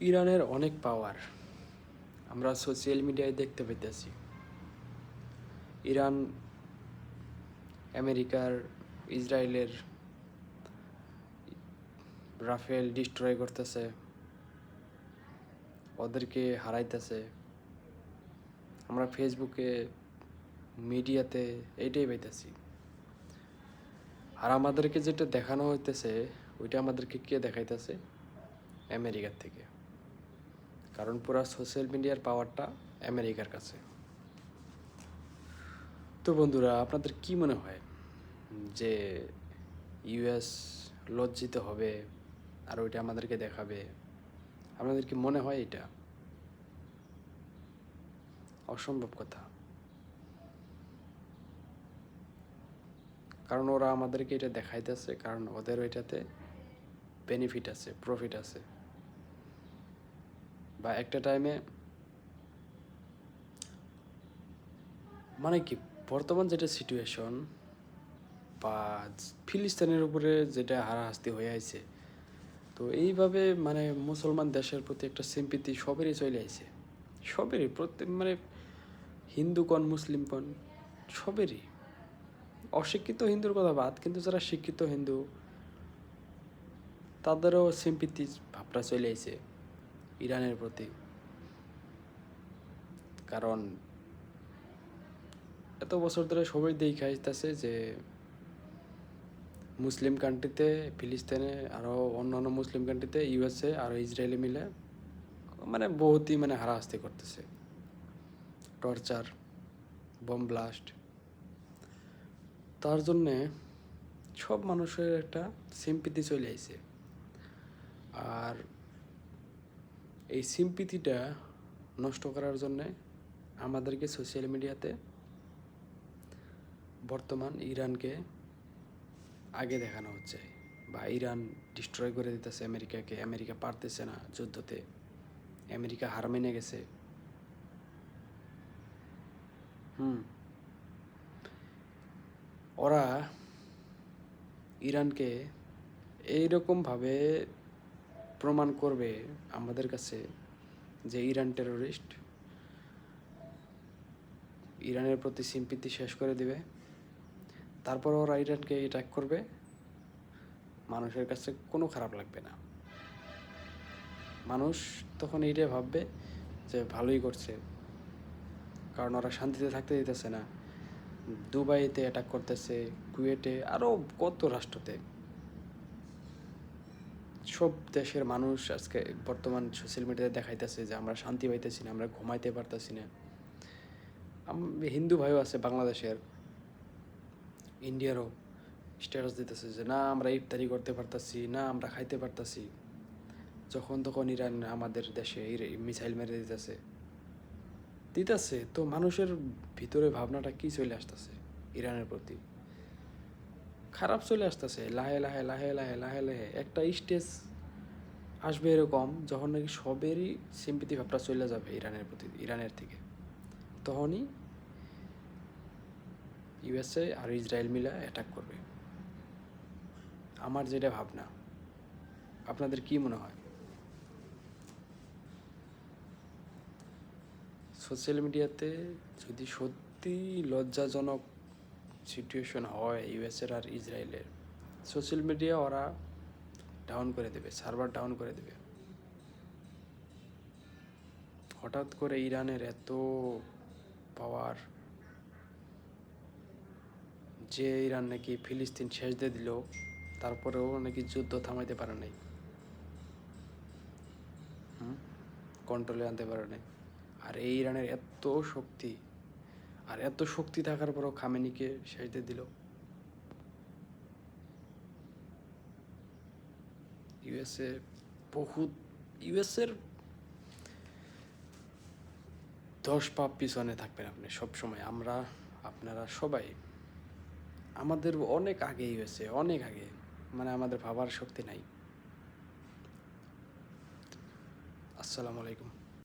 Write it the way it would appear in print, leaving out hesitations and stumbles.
ইরানের অনেক পাওয়ার আমরা সোশ্যাল মিডিয়ায় দেখতে পাইতেছি। ইরান আমেরিকার, ইসরায়েলের রাফেল ডিস্ট্রয় করতেছে, ওদেরকে হারাইতেছে। আমরা ফেসবুকে, মিডিয়াতে এইটাই পাইতেছি। আর আমাদেরকে যেটা দেখানো হইতেছে ওইটা আমাদেরকে কে দেখাইতেছে? আমেরিকার থেকে। কারণ পুরা সোশ্যাল মিডিয়ার পাওয়ারটা আমেরিকার কাছে। তো বন্ধুরা, আপনাদের কি মনে হয় যে ইউএস লজ্জিত হবে আর ওইটা আমাদেরকে দেখাবে? আপনাদের কি মনে হয় এটা অসম্ভব কথা? কারণ ওরা আমাদেরকে এটা দেখাইতেছে, কারণ ওদের ওইটাতে বেনিফিট আছে, প্রফিট আছে। বা একটা টাইমে মানে কি, বর্তমান যেটা সিচুয়েশন বা ফিলিস্তিনের উপরে যেটা হারাহাস্তি হয়ে আছে, তো এইভাবে মানে মুসলমান দেশের প্রতি একটা সিম্পিতি সবেরই চলে আইছে। সবেরই, প্রত্যেক মানে হিন্দু কন, মুসলিম কন, সবেরই। অশিক্ষিত হিন্দুর কথা বাদ, কিন্তু যারা শিক্ষিত হিন্দু তাদেরও সিম্পিতি ভাবটা চলে আইছে ইরানের প্রতি। কারণ এত বছর ধরে সবাই দেখে আসতেছে যে মুসলিম কান্ট্রিতে, ফিলিস্তিনে, আরও অন্যান্য মুসলিম কান্ট্রিতে ইউএসএ আর ইসরায়েলে মিলে মানে বহুতই মানে হারাহাস্তি করতেছে, টর্চার, বম ব্লাস্ট। তার জন্যে সব মানুষের একটা সিম্পিতি চলে আইছে। আর এই সিম্পিতিটা নষ্ট করার জন্যে আমাদেরকে সোশ্যাল মিডিয়াতে বর্তমান ইরানকে আগে দেখানো হচ্ছে, বা ইরান ডিস্ট্রয় করে দিতেছে আমেরিকাকে, আমেরিকা পারতেছে না যুদ্ধতে, আমেরিকা হার মেনে গেছে। ওরা ইরানকে এইরকমভাবে প্রমাণ করবে আমাদের কাছে যে ইরান টেরোরিস্ট, ইরানের প্রতি সিম্পিতি শেষ করে দিবে। তারপর ওরা ইরানকে অ্যাটাক করবে, মানুষের কাছে কোনো খারাপ লাগবে না। মানুষ তখন এইটাই ভাববে যে ভালোই করছে, কারণ ওরা শান্তিতে থাকতে দিতেছে না। দুবাইতে অ্যাটাক করতেছে, কুয়েটে, আরও কত রাষ্ট্রতে। সব দেশের মানুষ আজকে বর্তমান সোশ্যাল মিডিয়াতে দেখাইতেছে যে আমরা শান্তি পাইতেছি না, আমরা ঘুমাইতে পারতেছি না। হিন্দু ভাইও আছে বাংলাদেশের, ইন্ডিয়ারও স্ট্যাটাস দিতেছে যে না আমরা ইফতারি করতে পারতাছি না, আমরা খাইতে পারতাছি। যখন তখন ইরান আমাদের দেশে মিসাইল মেরে দিতেছে। তো মানুষের ভিতরে ভাবনাটা কি চলে আসতেছে ইরানের প্রতি? খারাপ চলে আসতেছে। লাহে লাহে লাহে লাহে লাহে লাহে একটা স্টেজ আসবে এরকম, যখন নাকি সবেরই সিম্পিতি ভাবটা চলে যাবে ইরানের প্রতি, ইরানের থেকে। তখনই ইউএসএ আর ইসরায়েল মিলে অ্যাটাক করবে। আমার যেটা ভাবনা, আপনাদের কি মনে হয়? সোশ্যাল মিডিয়াতে যদি সত্যি লজ্জাজনক সিচুয়েশন হয় ইউএসএর আর ইসরায়েলের, সোশ্যাল মিডিয়া ওরা ডাউন করে দেবে, সার্ভার ডাউন করে দেবে। হঠাৎ করে ইরানের এত পাওয়ার যে ইরান নাকি ফিলিস্তিন শেষ দিয়ে দিল, তারপরেও নাকি যুদ্ধ থামাইতে পারে নাই, কন্ট্রোলে আনতে পারে নাই। আর এই ইরানের এত শক্তি, আর এত শক্তি থাকার পরও খামেনিকে শেষ দিয়ে দিল। ইউএসএ বহুত, ইউএসএর 10 পাপ পিছনে থাকবেন আপনি সবসময়। আমরা, আপনারা সবাই আমাদের অনেক আগে ইউএসএ, অনেক আগে, মানে আমাদের ভাবার শক্তি নাই। আসসালামু আলাইকুম।